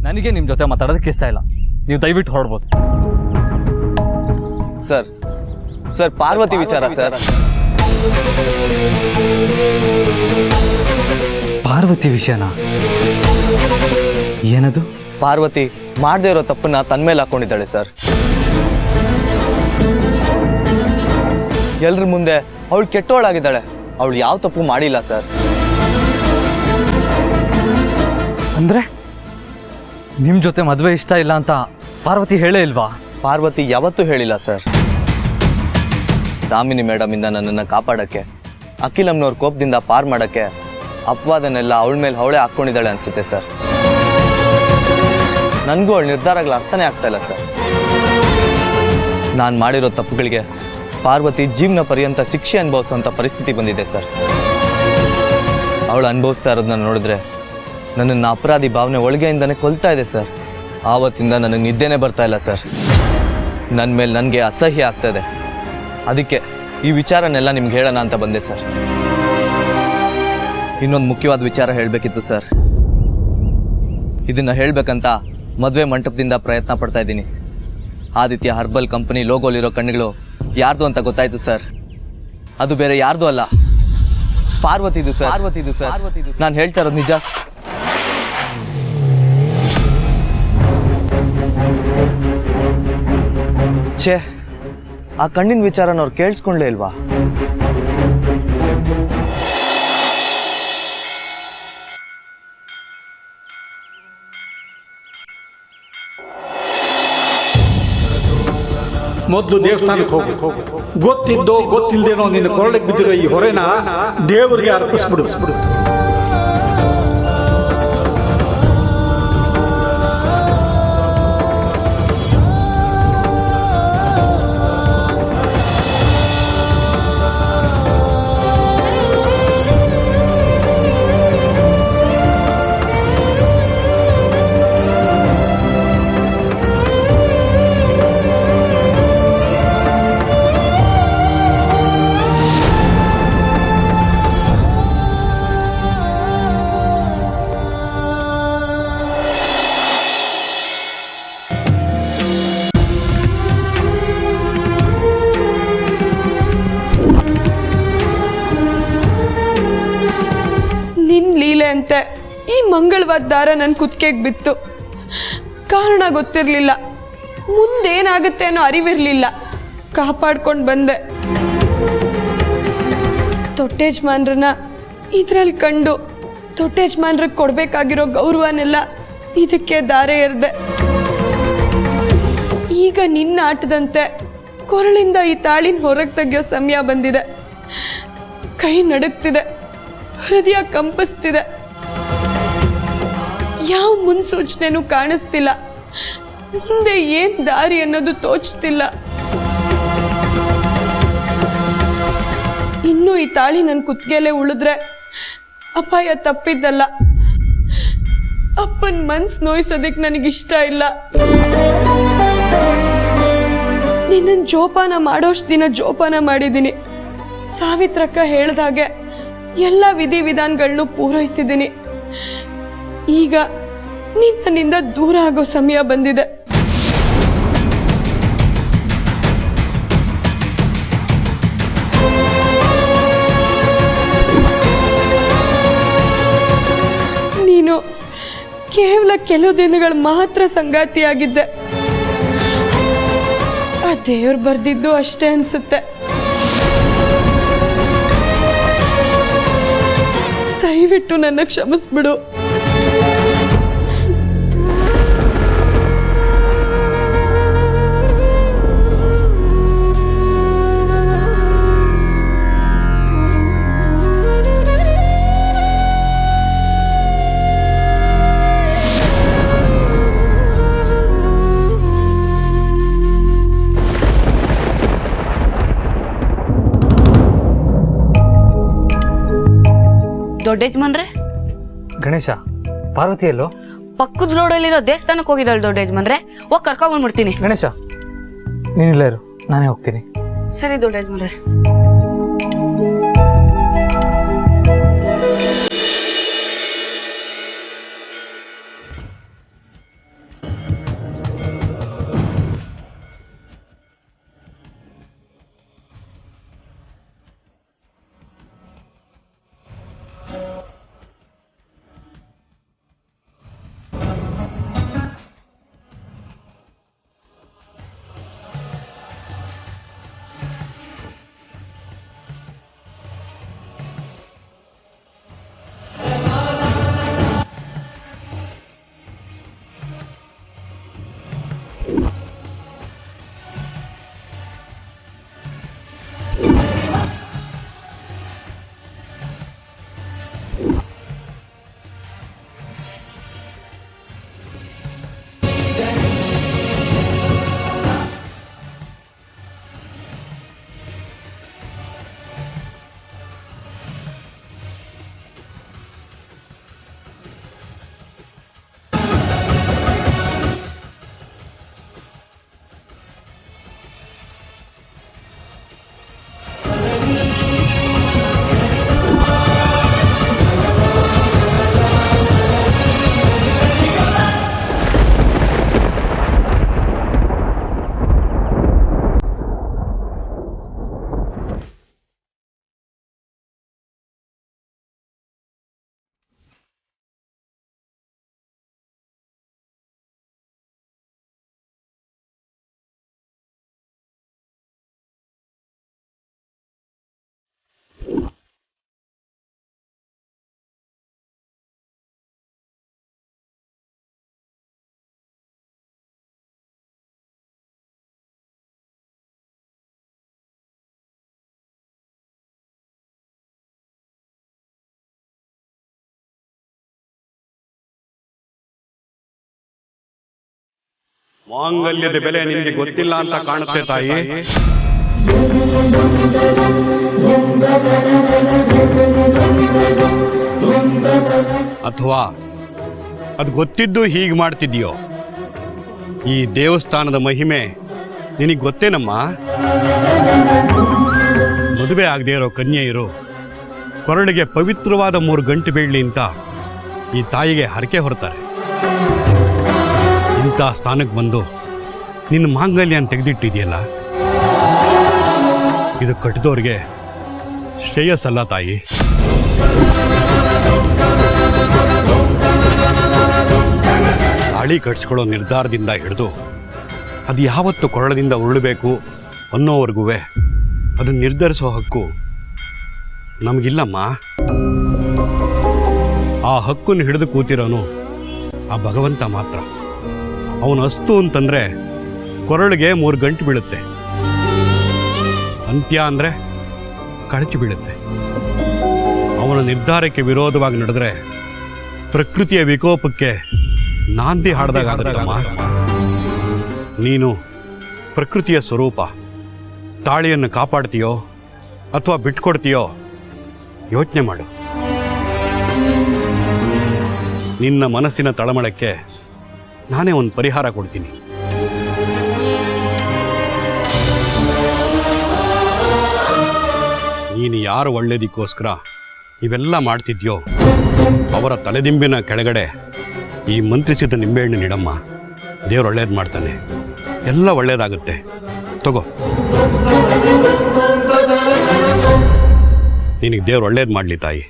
ನನಗೆ ನಿಮ್ಮ ಜೊತೆ ಮಾತಾಡೋದಕ್ಕೆ ಇಷ್ಟ ಇಲ್ಲ. ನೀವು ದಯವಿಟ್ಟು ಹೊರಡ್ಬೋದು. ಸರ್ ಪಾರ್ವತಿ ವಿಚಾರ ಸರ್. ಪಾರ್ವತಿ ವಿಷಯನಾ? ಏನದು? ಪಾರ್ವತಿ ಮಾಡದೇ ಇರೋ ತಪ್ಪನ್ನ ತನ್ನ ಮೇಲೆ ಹಾಕೊಂಡಿದ್ದಾಳೆ ಸರ್. ಎಲ್ರ ಮುಂದೆ ಅವಳು ಕೆಟ್ಟವಳಾಗಿದ್ದಾಳೆ. ಅವಳು ಯಾವ ತಪ್ಪು ಮಾಡಿಲ್ಲ ಸರ್. ಅಂದರೆ ನಿಮ್ಮ ಜೊತೆ ಮದುವೆ ಇಷ್ಟ ಇಲ್ಲ ಅಂತ ಪಾರ್ವತಿ ಹೇಳೇ ಇಲ್ವಾ? ಪಾರ್ವತಿ ಯಾವತ್ತೂ ಹೇಳಿಲ್ಲ ಸರ್. ದಾಮಿನಿ ಮೇಡಮಿಂದ ನನ್ನನ್ನು ಕಾಪಾಡೋಕ್ಕೆ, ಅಖಿಲಮ್ನವ್ರ ಕೋಪದಿಂದ ಪಾರ್ ಮಾಡೋಕ್ಕೆ ಅಪವಾದನೆಲ್ಲ ಅವಳ ಮೇಲೆ ಅವಳೇ ಹಾಕ್ಕೊಂಡಿದ್ದಾಳೆ ಅನಿಸುತ್ತೆ ಸರ್. ನನಗೂ ಅವಳ ನಿರ್ಧಾರಗಳು ಅರ್ಥನೇ ಆಗ್ತಾ ಇಲ್ಲ ಸರ್. ನಾನು ಮಾಡಿರೋ ತಪ್ಪುಗಳಿಗೆ ಪಾರ್ವತಿ ಜೀವನ ಪರ್ಯಂತ ಶಿಕ್ಷೆ ಅನುಭವಿಸುವಂಥ ಪರಿಸ್ಥಿತಿ ಬಂದಿದೆ ಸರ್. ಅವಳು ಅನುಭವಿಸ್ತಾ ಇರೋದನ್ನ ನೋಡಿದ್ರೆ ನನ್ನನ್ನು ಅಪರಾಧಿ ಭಾವನೆ ಒಳಗೆಯಿಂದನೇ ಕೊಲ್ತಾ ಇದೆ ಸರ್. ಆವತ್ತಿಂದ ನನಗೆ ನಿದ್ದೆನೇ ಬರ್ತಾ ಇಲ್ಲ ಸರ್. ನನ್ನ ಮೇಲೆ ನನಗೆ ಅಸಹ್ಯ ಆಗ್ತದೆ. ಅದಕ್ಕೆ ಈ ವಿಚಾರನೆಲ್ಲ ನಿಮ್ಗೆ ಹೇಳೋಣ ಅಂತ ಬಂದೆ ಸರ್. ಇನ್ನೊಂದು ಮುಖ್ಯವಾದ ವಿಚಾರ ಹೇಳಬೇಕಿತ್ತು ಸರ್. ಇದನ್ನು ಹೇಳಬೇಕಂತ ಮದುವೆ ಮಂಟಪದಿಂದ ಪ್ರಯತ್ನ ಪಡ್ತಾ ಇದ್ದೀನಿ. ಆದಿತ್ಯ ಹರ್ಬಲ್ ಕಂಪನಿ ಲೋಗೋಲಿರೋ ಕಣ್ಣುಗಳು ಯಾರ್ದು ಅಂತ ಗೊತ್ತಾಯ್ತು ಸರ್. ಅದು ಬೇರೆ ಯಾರ್ದು ಅಲ್ಲ, ಪಾರ್ವತಿದು ಸರ್. ನಾನು ಹೇಳ್ತಾ ಇರೋದು ನಿಜ. ಛೇ, ಆ ಕಣ್ಣಿನ ವಿಚಾರನ ಅವ್ರು ಕೇಳಿಸ್ಕೊಂಡ್ಲೇ ಇಲ್ವಾ? ಮೊದಲು ದೇವಸ್ಥಾನಕ್ಕೆ ಹೋಗು. ಗೊತ್ತಿದ್ದೋ ಗೊತ್ತಿಲ್ಲದೇನೋ ನಿನ್ನ ಕೊರಳಿಗೆ ಬಿದ್ದಿರೋ ಈ ಹೊರೆನ ದೇವರಿಗೆ ಅರ್ಪಿಸ್ಬಿಡು. ಅಂತೆ ಈ ಮಂಗಳವಾದ ದಾರ ನನ್ನ ಕುತ್ತಿಗೆಗೆ ಬಿತ್ತು. ಕಾರಣ ಗೊತ್ತಿರಲಿಲ್ಲ, ಮುಂದೇನಾಗುತ್ತೆ ಅನ್ನೋ ಅರಿವಿರಲಿಲ್ಲ. ಕಾಪಾಡ್ಕೊಂಡು ಬಂದೆ. ತೊಟ್ಟೆಜ್ಮಾನ್ರನ್ನ ಇದ್ರಲ್ಲಿ ಕಂಡು ತೊಟ್ಟೆಜ್ಮಾನ್ರಿಗೆ ಕೊಡಬೇಕಾಗಿರೋ ಗೌರವನೆಲ್ಲ ಇದಕ್ಕೆ ದಾರೆ ಎರೆದೆ. ಈಗ ನಿನ್ನ ಆಟದಂತೆ ಕೊರಳಿಂದ ಈ ತಾಳಿನ ಹೊರಗೆ ತೆಗೆಯೋ ಸಮಯ ಬಂದಿದೆ. ಕೈ ನಡುಗ್ತಿದೆ, ಹೃದಯ ಕಂಪಿಸ್ತಿದೆ. ಯಾವ ಮುನ್ಸೂಚನೆನೂ ಕಾಣಿಸ್ತಿಲ್ಲ. ಮುಂದೆ ಏನ್ ದಾರಿ ಅನ್ನೋದು ತೋಚ್ತಿಲ್ಲ. ಇನ್ನೂ ಈ ತಾಳಿ ನನ್ನ ಕುತ್ತಿಗೆಲೆ ಉಳಿದ್ರೆ ಅಪಾಯ ತಪ್ಪಿದ್ದಲ್ಲ. ಅಪ್ಪನ ಮನ್ಸು ನೋಯಿಸೋದಕ್ಕೆ ನನಗಿಷ್ಟ ಇಲ್ಲ. ನಿನ್ನನ್ನು ಜೋಪಾನ ಮಾಡೋಷ್ಟು ದಿನ ಜೋಪಾನ ಮಾಡಿದ್ದೀನಿ. ಸಾವಿತ್ರಕ್ಕ ಹೇಳ್ದಾಗೆ ಎಲ್ಲ ವಿಧಿವಿಧಾನಗಳನ್ನು ಪೂರೈಸಿದ್ದೀನಿ. ಈಗ ನಿನ್ನಿಂದ ದೂರ ಆಗೋ ಸಮಯ ಬಂದಿದೆ. ನೀನು ಕೇವಲ ಕೆಲವು ದಿನಗಳು ಮಾತ್ರ ಸಂಗಾತಿಯಾಗಿದ್ದೆ. ಆ ದೇವ್ರು ಬರ್ದಿದ್ದು ಅಷ್ಟೇ ಅನ್ಸುತ್ತೆ. ದಯವಿಟ್ಟು ನನ್ನ ಕ್ಷಮಿಸ್ಬಿಡು. ದೊಡ್ಡ ಯಜಮಾನ್ರೆ, ಗಣೇಶ, ಪಾರ್ವತಿ ಎಲ್ಲೋ? ಪಕ್ಕದ ರೋಡಲ್ಲಿರೋ ದೇವಸ್ಥಾನಕ್ಕೆ ಹೋಗಿದ್ದಾಳೆ ದೊಡ್ಡ ಯಜಮಾನ್ರೆ. ಹೋಗಿ ಕರ್ಕೊಂಡ್ಬಂದ್ಬಿಡ್ತೀನಿ. ಗಣೇಶ, ನೀನಿಲ್ಲ ಇರು, ನಾನೇ ಹೋಗ್ತೀನಿ. ಸರಿ ದೊಡ್ಡ ಯಜಮಾನ್ರೆ. ಮಾಂಗಲ್ಯದ ಬೆಲೆ ನಿನಗೆ ಗೊತ್ತಿಲ್ಲ ಅಂತ ಕಾಣುತ್ತೆ ತಾಯಿ. ಅಥವಾ ಅದು ಗೊತ್ತಿದ್ದು ಹೀಗೆ ಮಾಡ್ತಿದ್ಯೋ? ಈ ದೇವಸ್ಥಾನದ ಮಹಿಮೆ ನಿನಗೆ ಗೊತ್ತೇನಮ್ಮ? ಮದುವೆ ಆಗದೆ ಇರೋ ಕನ್ಯೆಯರು ಕೊರಳಿಗೆ ಪವಿತ್ರವಾದ 3 ಗಂಟೆ ಬೀಳಲಿ ಅಂತ ಈ ತಾಯಿಗೆ ಹರಕೆ ಹೊರತಾರೆ. ಇಂಥ ಸ್ಥಾನಕ್ಕೆ ಬಂದು ನಿನ್ನ ಮಾಂಗಲ್ಯನ ತೆಗೆದಿಟ್ಟಿದೆಯಲ್ಲ, ಇದು ಕಟ್ಟಿದವ್ರಿಗೆ ಶ್ರೇಯಸ್ಸಲ್ಲ ತಾಯಿ. ತಾಳಿ ಕಟ್ಸ್ಕೊಳ್ಳೋ ನಿರ್ಧಾರದಿಂದ ಹಿಡಿದು ಅದು ಯಾವತ್ತು ಕೊರಳದಿಂದ ಉರುಳಬೇಕು ಅನ್ನೋವರೆಗೂ ಅದನ್ನು ನಿರ್ಧರಿಸೋ ಹಕ್ಕು ನಮಗಿಲ್ಲಮ್ಮ. ಆ ಹಕ್ಕನ್ನು ಹಿಡಿದು ಕೂತಿರೋನು ಆ ಭಗವಂತ ಮಾತ್ರ. ಅವನು ಅಸ್ತು ಅಂತಂದರೆ ಕೊರಳಿಗೆ 3 ಗಂಟೆ ಬೀಳುತ್ತೆ, ಅಂತ್ಯ ಅಂದರೆ ಕಳಚಿ ಬೀಳುತ್ತೆ. ಅವನ ನಿರ್ಧಾರಕ್ಕೆ ವಿರೋಧವಾಗಿ ನಡೆದ್ರೆ ಪ್ರಕೃತಿಯ ವಿಕೋಪಕ್ಕೆ ನಾಂದಿ ಹಾಡ್ದಾಗತ್ತಮ್ಮ. ನೀನು ಪ್ರಕೃತಿಯ ಸ್ವರೂಪ. ತಾಳಿಯನ್ನು ಕಾಪಾಡ್ತೀಯೋ ಅಥವಾ ಬಿಟ್ಕೊಡ್ತೀಯೋ ಯೋಚನೆ ಮಾಡು. ನಿನ್ನ ಮನಸ್ಸಿನ ತಳಮಳಕ್ಕೆ ನಾನೇ ಒಂದು ಪರಿಹಾರ ಕೊಡ್ತೀನಿ. ನೀನು ಯಾರು ಒಳ್ಳೇದಕ್ಕೋಸ್ಕರ ಇವೆಲ್ಲ ಮಾಡ್ತಿದ್ಯೋ ಅವರ ತಲೆದಿಂಬಿನ ಕೆಳಗಡೆ ಈ ಮಂತ್ರಿಸಿದ ನಿಂಬೆಹಣ್ಣು ನೀಡಮ್ಮ. ದೇವ್ರು ಒಳ್ಳೇದು ಮಾಡ್ತಾನೆ, ಎಲ್ಲ ಒಳ್ಳೇದಾಗುತ್ತೆ. ತಗೋ, ನಿನಗೆ ದೇವ್ರು ಒಳ್ಳೇದು ಮಾಡಲಿ ತಾಯಿ.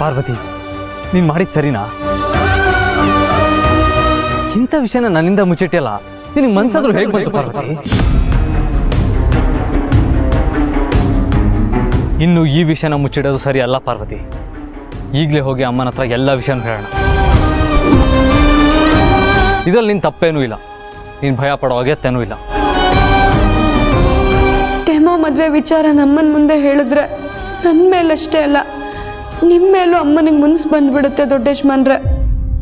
ಪಾರ್ವತಿ, ನೀನು ಮಾಡಿದ ಸರಿನಾ? ಇಂಥ ವಿಷಯನ ನನ್ನಿಂದ ಮುಚ್ಚಿಟ್ಟಿಲ್ಲ. ನಿನಗೆ ಮನ್ಸಾದ್ರೂ ಹೇಗೆ ಬಂತು ಪಾರ್ವತಿ? ಇನ್ನು ಈ ವಿಷಯನ ಮುಚ್ಚಿಡೋದು ಸರಿ ಅಲ್ಲ ಪಾರ್ವತಿ. ಈಗಲೇ ಹೋಗಿ ಅಮ್ಮನ ಹತ್ರ ಎಲ್ಲ ವಿಷಯನೂ ಹೇಳೋಣ. ಇದರಲ್ಲಿ ನಿನ್ನ ತಪ್ಪೇನೂ ಇಲ್ಲ, ನೀನು ಭಯ ಪಡೋ ಅಗತ್ಯನೂ ಇಲ್ಲ. ಡೆಮೋ ಮದುವೆ ವಿಚಾರ ನಮ್ಮನ ಮುಂದೆ ಹೇಳಿದ್ರೆ ನನ್ನ ಮೇಲಷ್ಟೇ ಅಲ್ಲ, ನಿಮ್ಮ ಮೇಲೂ ಅಮ್ಮನಿಗೆ ಮುನ್ಸು ಬಂದ್ಬಿಡುತ್ತೆ ದೊಡ್ಡ ಯಜಮಾನ್ರೆ.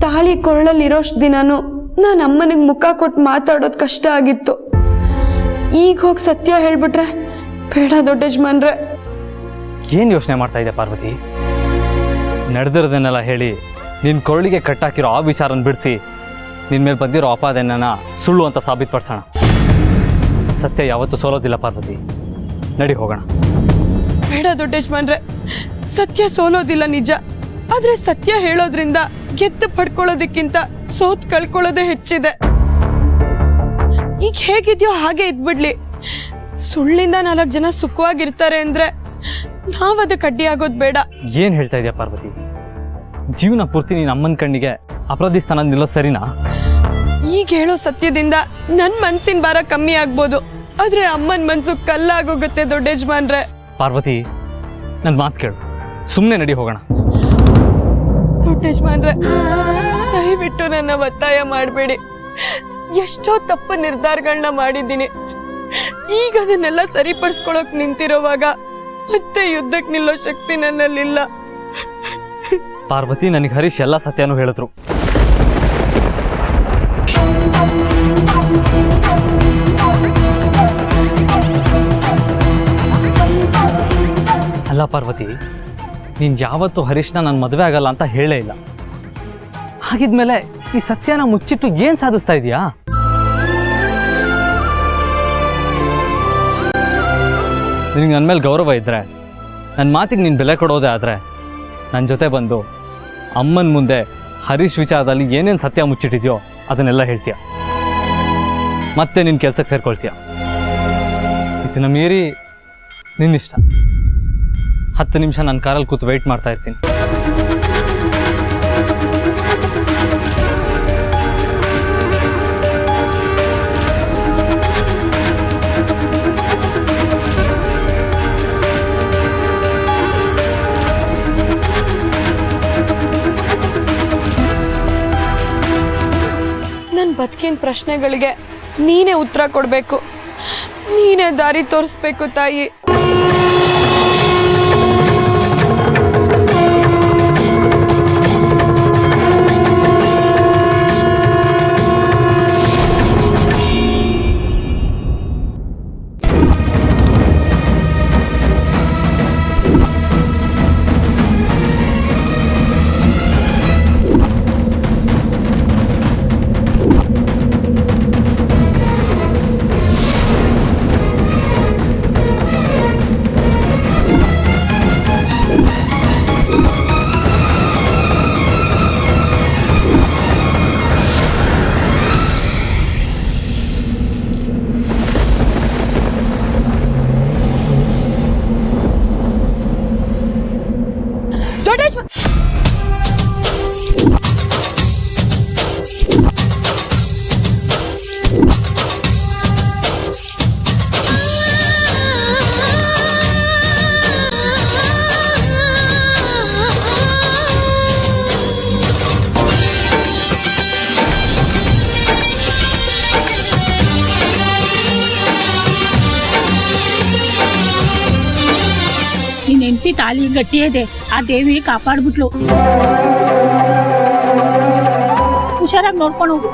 ತಾಳಿ ಕೊರಳಲ್ಲಿ ಇರೋಷ್ಟು ದಿನಾನು ನಾನು ಅಮ್ಮನಿಗೆ ಮುಖ ಕೊಟ್ಟು ಮಾತಾಡೋದು ಕಷ್ಟ ಆಗಿತ್ತು. ಈಗ ಹೋಗಿ ಸತ್ಯ ಹೇಳ್ಬಿಟ್ರೆ ಬೇಡ ದೊಡ್ಡ ಯಜಮಾನ್ರೆ. ಏನು ಯೋಚನೆ ಮಾಡ್ತಾ ಇದೆ ಪಾರ್ವತಿ? ನಡೆದಿರೋದನ್ನೆಲ್ಲ ಹೇಳಿ ನಿನ್ನ ಕೊರಳಿಗೆ ಕಟ್ಟಾಕಿರೋ ಆ ವಿಚಾರನ ಬಿಡಿಸಿ ನಿನ್ನ ಮೇಲೆ ಬಂದಿರೋ ಅಪಾದನೆನ ಸುಳ್ಳು ಅಂತ ಸಾಬೀತುಪಡಿಸೋಣ. ಸತ್ಯ ಯಾವತ್ತೂ ಸೋಲೋದಿಲ್ಲ ಪಾರ್ವತಿ. ನಡಿ ಹೋಗೋಣ. ಬೇಡ ದೊಡ್ಡ ಯಜಮಾನ್ರೆ, ಸತ್ಯ ಸೋಲೋದಿಲ್ಲ ನಿಜ. ಆದ್ರೆ ಸತ್ಯ ಹೇಳೋದ್ರಿಂದ ಗೆದ್ದು ಪಡ್ಕೊಳ್ಳೋದಕ್ಕಿಂತ ಸೋತ್ ಕಳ್ಕೊಳ್ಳೋದೇ ಹೆಚ್ಚಿದೆ. ಈಗ ಹೇಗಿದ್ಯೋ ಹಾಗೆ ಇದ್ಬಿಡ್ಲಿ. ಸುಳ್ಳಿಂದ 4 ಜನ ಸುಖವಾಗಿರ್ತಾರೆ ಅಂದ್ರೆ ನಾವದಕ್ಕೆ ಅಡ್ಡಿಯಾಗೋದು ಬೇಡ. ಏನು ಹೇಳ್ತಾ ಇದೆಯಾ ಪಾರ್ವತಿ? ಜೀವನ ಪೂರ್ತಿ ನೀನು ಅಮ್ಮನ ಕಣ್ಣಿಗೆ ಅಪರಾಧಿ ಸ್ಥಾನ ನಿಲ್ಲೋ ಸರಿನಾ? ಈಗ ಹೇಳೋ ಸತ್ಯದಿಂದ ನನ್ನ ಮನ್ಸಿನ ಭಾರ ಕಮ್ಮಿ ಆಗ್ಬೋದು, ಆದ್ರೆ ಅಮ್ಮನ ಮನ್ಸು ಕಲ್ಲಾಗೋಗುತ್ತೆ ದೊಡ್ಡ ಯಜಮಾನ್ರೆ. ಪಾರ್ವತಿ, ನನ್ನ ಮಾತು ಕೇಳು, ಸುಮ್ಮನೆ ನಡಿ ಹೋಗೋಣ. ದೊಡ್ಡ ಯಜಮಾನ್ರೆ, ದಯವಿಟ್ಟು ನನ್ನ ಒತ್ತಾಯ ಮಾಡಬೇಡಿ. ಎಷ್ಟೋ ತಪ್ಪು ನಿರ್ಧಾರಗಳನ್ನ ಮಾಡಿದ್ದೀನಿ. ಈಗ ಅದನ್ನೆಲ್ಲ ಸರಿಪಡಿಸ್ಕೊಳಕ್ ನಿಂತಿರೋವಾಗ ಮತ್ತೆ ಯುದ್ಧಕ್ಕೆ ನಿಲ್ಲೋ ಶಕ್ತಿ ನನ್ನಲ್ಲಿಲ್ಲ. ಪಾರ್ವತಿ, ನನಗೆ ಹರೀಶ್ ಎಲ್ಲ ಸತ್ಯನೂ ಹೇಳಿದ್ರು. ಅಲ್ಲ ಪಾರ್ವತಿ, ನೀನು ಯಾವತ್ತೂ ಹರೀಶ್ನ ನನ್ನ ಮದುವೆ ಆಗಲ್ಲ ಅಂತ ಹೇಳೇ ಇಲ್ಲ. ಹಾಗಿದ್ಮೇಲೆ ಈ ಸತ್ಯನ ಮುಚ್ಚಿಟ್ಟು ಏನು ಸಾಧಿಸ್ತಾ ಇದೀಯಾ? ನಿನಗೆ ನನ್ನ ಮೇಲೆ ಗೌರವ ಇದ್ದರೆ, ನನ್ನ ಮಾತಿಗೆ ನೀನು ಬೆಲೆ ಕೊಡೋದೇ ಆದರೆ ನನ್ನ ಜೊತೆ ಬಂದು ಅಮ್ಮನ ಮುಂದೆ ಹರೀಶ್ ವಿಚಾರದಲ್ಲಿ ಏನೇನು ಸತ್ಯ ಮುಚ್ಚಿಟ್ಟಿದ್ಯೋ ಅದನ್ನೆಲ್ಲ ಹೇಳ್ತೀಯ. ಮತ್ತೆ ನಿನ್ನ ಕೆಲಸಕ್ಕೆ ಸೇರ್ಕೊಳ್ತೀಯ. ಇದನ್ನ ಮೀರಿ ನಿನ್ನಿಷ್ಟ. 10 ನಿಮಿಷ ನನ್ನ ಕಾರಲ್ಲಿ ಕೂತು ವೆಯ್ಟ್ ಮಾಡ್ತಾ ಇರ್ತೀನಿ. ಬದುಕಿನ ಪ್ರಶ್ನೆಗಳಿಗೆ ನೀನೇ ಉತ್ತರ ಕೊಡಬೇಕು, ನೀನೇ ದಾರಿ ತೋರಿಸ್ಬೇಕು ತಾಯಿ. ನಿನ್ನ ಹೆಂಡತಿ ತಾಳಿ ಗಟ್ಟಿ ಇದೆ, ಆ ದೇವಿ ಕಾಪಾಡ್ಬಿಟ್ಲು. ಹುಷಾರಾಗಿ ನೋಡ್ಕೊಂಡು ಹೋಗು.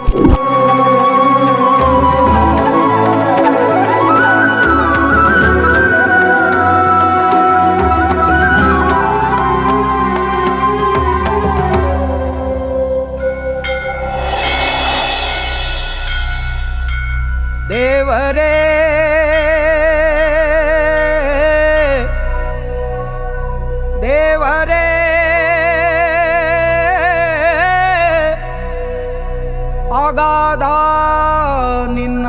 ದೇವರೇ ದೇವರೇ ಅಗಾಧ ನಿನ್ನ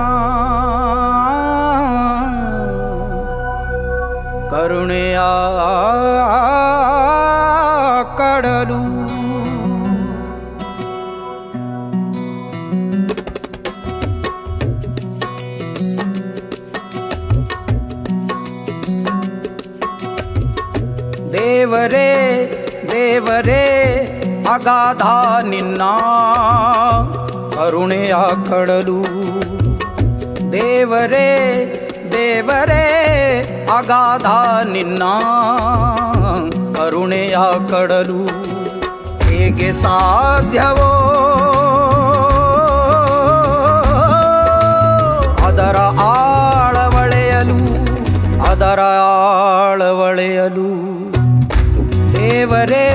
ಕರುಣೆಯ ಕಡಲು. ದೇವರೇ ದೇವರೇ ಅಗಾಧ ನಿನ್ನ ಕರುಣೆಯ ಕಡಲು. ದೇವರೇ ದೇವರೇ ಅಗಾಧ ನಿನ್ನ ಕರುಣೆಯ ಕಡಲು. ಹೇಗೆ ಸಾಧ್ಯವೋ ಅದರ ಆಳವಳೆಯಲು, ಅದರ ಆಳವಳೆಯಲು. ದೇವರೇ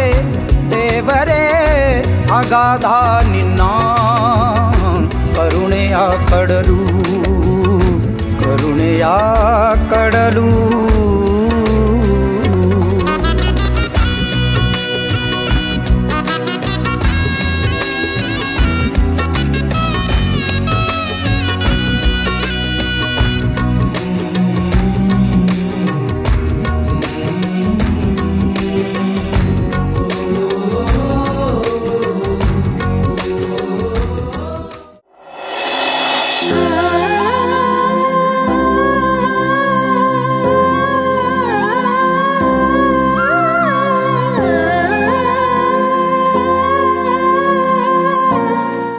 ದೇವರೇ ಅಗಾಧ ನಿನ್ನ ಕರುಣೆಯ ಕಡಲು, ಕರುಣೆಯ ಕಡಲು.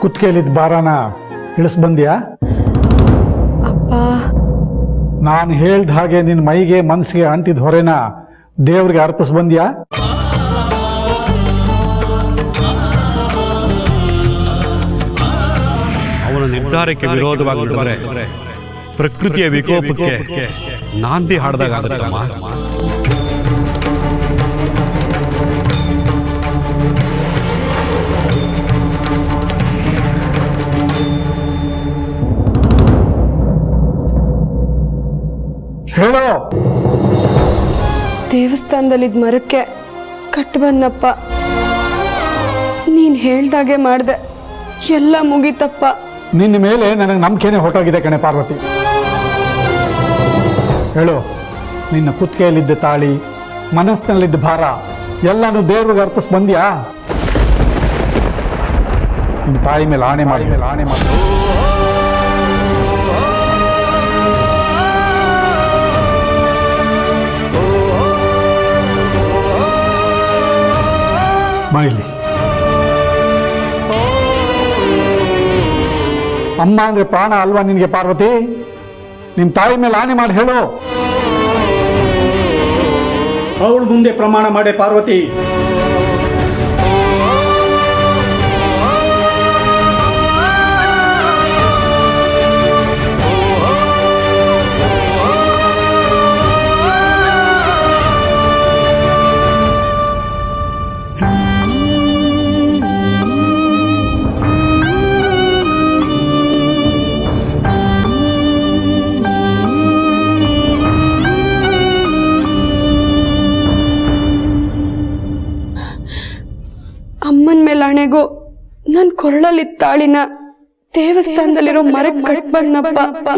ಕುತ್ತಿಗೆಲಿದ್ದ ಭಾರನ ಇಳಿಸ್ಬಂದ್ಯಾ? ಅಪ್ಪ, ನಾನು ಹೇಳ್ದ ಹಾಗೆ ನಿನ್ನ ಮೈಗೆ ಮನಸ್ಸಿಗೆ ಅಂಟಿದ ಹೊರೆನ ದೇವ್ರಿಗೆ ಅರ್ಪಿಸ್ಬಂದ್ಯಾ? ಅವನ ನಿರ್ಧಾರಕ್ಕೆ ವಿರೋಧವಾಗಿ ನಡೆದರೆ ಪ್ರಕೃತಿಯ ವಿಕೋಪಕ್ಕೆ ನಾಂದಿ ಹಾಡ್ದಾಗತ್ತಮ್ಮ. ಹೇಳೋ. ದೇವಸ್ಥಾನದಲ್ಲಿದ್ದ ಮರಕ್ಕೆ ಕಟ್ಟು ಬಂದಪ್ಪ. ನೀನು ಹೇಳ್ದಾಗೆ ಮಾಡಿದೆ, ಎಲ್ಲ ಮುಗೀತಪ್ಪ. ನಿನ್ನ ಮೇಲೆ ನನಗೆ ನಂಬಿಕೆನೇ ಹೊರಟೋಗಿದೆ ಕಣೆ ಪಾರ್ವತಿ. ಹೇಳು, ನಿನ್ನ ಕುತ್ತಿಗೆಯಲ್ಲಿದ್ದ ತಾಳಿ, ಮನಸ್ಸಿನಲ್ಲಿದ್ದ ಭಾರ ಎಲ್ಲನೂ ದೇವ್ರಿಗೆ ಅರ್ಪಿಸ್ ಬಂದ್ಯಾ? ನಿಮ್ಮ ತಾಯಿ ಮೇಲೆ ಆಣೆ ಮಾಡಿ ಬಾಯಿಲಿ. ಅಮ್ಮ ಅಂದರೆ ಪ್ರಾಣ ಅಲ್ವಾ ನಿನಗೆ ಪಾರ್ವತಿ? ನಿಮ್ಮ ತಾಯಿ ಮೇಲೆ ಆಣೆ ಮಾಡಿ ಹೇಳು. ಅವಳು ಮುಂದೆ ಪ್ರಮಾಣ ಮಾಡೆ ಪಾರ್ವತಿ. ಅಮ್ಮನ ಮೇಲೆ ಹಣೆಗೂ ನನ್ನ ಕೊರಳಲ್ಲಿ ತಾಳಿನ ದೇವಸ್ಥಾನದಲ್ಲಿರೋ ಮರಕ್ಕೆ ಕಟ್ ಬಂದಪ್ಪ.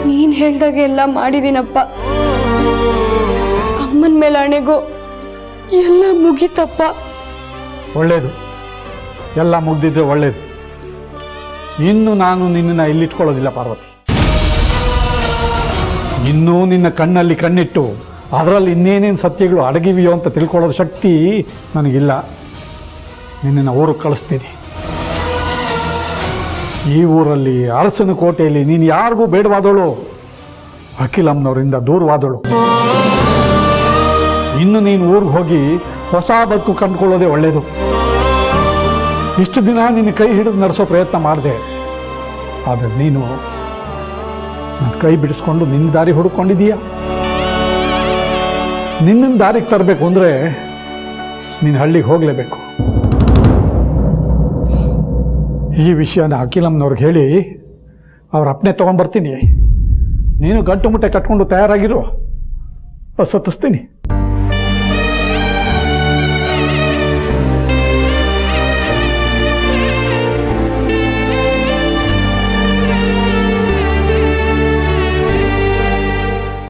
ನೀನ್ ಹೇಳ್ದಾಗೆ ಎಲ್ಲ ಮಾಡಿದೀನಪ್ಪ. ಅಮ್ಮನ ಮೇಲೆ ಹಣೆಗೂ ಎಲ್ಲ ಮುಗೀತಪ್ಪ. ಒಳ್ಳೇದು, ಎಲ್ಲ ಮುಗ್ದಿದ್ರೆ ಒಳ್ಳೇದು. ಇನ್ನು ನಾನು ನಿನ್ನನ್ನು ಇಲ್ಲಿಟ್ಕೊಳ್ಳೋದಿಲ್ಲ ಪಾರ್ವತಿ. ಇನ್ನೂ ನಿನ್ನ ಕಣ್ಣಲ್ಲಿ ಕಣ್ಣಿಟ್ಟು ಅದರಲ್ಲಿ ಇನ್ನೇನೇನು ಸತ್ಯಗಳು ಅಡಗಿವೆಯೋ ಅಂತ ತಿಳ್ಕೊಳ್ಳೋ ಶಕ್ತಿ ನನಗಿಲ್ಲ. ನಿನ್ನನ್ನು ಊರಿಗೆ ಕಳಿಸ್ತೀನಿ. ಈ ಊರಲ್ಲಿ ಅರಸನ ಕೋಟೆಯಲ್ಲಿ ನೀನು ಯಾರಿಗೂ ಬೇಡವಾದವಳು, ಅಖಿಲಮ್ಮನವರಿಂದ ದೂರವಾದವಳು. ಇನ್ನು ನೀನು ಊರಿಗೆ ಹೋಗಿ ಹೊಸ ಬದುಕು ಕಂಡುಕೊಳ್ಳೋದೇ ಒಳ್ಳೆಯದು. ಇಷ್ಟು ದಿನ ನಿನ್ನ ಕೈ ಹಿಡಿದು ನಡೆಸೋ ಪ್ರಯತ್ನ ಮಾಡಿದೆ, ಆದರೆ ನೀನು ನನ್ನ ಕೈ ಬಿಡಿಸ್ಕೊಂಡು ನಿನ್ನ ದಾರಿ ಹುಡುಕೊಂಡಿದೀಯ. ನಿನ್ನ ದಾರಿಗೆ ತರಬೇಕು ಅಂದರೆ ನೀನು ಹಳ್ಳಿಗೆ ಹೋಗಲೇಬೇಕು. ಈ ವಿಷಯನ ಅಖಿಲಮ್ಮನವ್ರಿಗೆ ಹೇಳಿ ಅವ್ರ ಅಪ್ಪನೆ ತೊಗೊಂಡ್ಬರ್ತೀನಿ. ನೀನು ಗಂಟು ಮುಟ್ಟೆ ಕಟ್ಕೊಂಡು ತಯಾರಾಗಿರು, ಬಸ್ ಹತ್ತಿಸ್ತೀನಿ.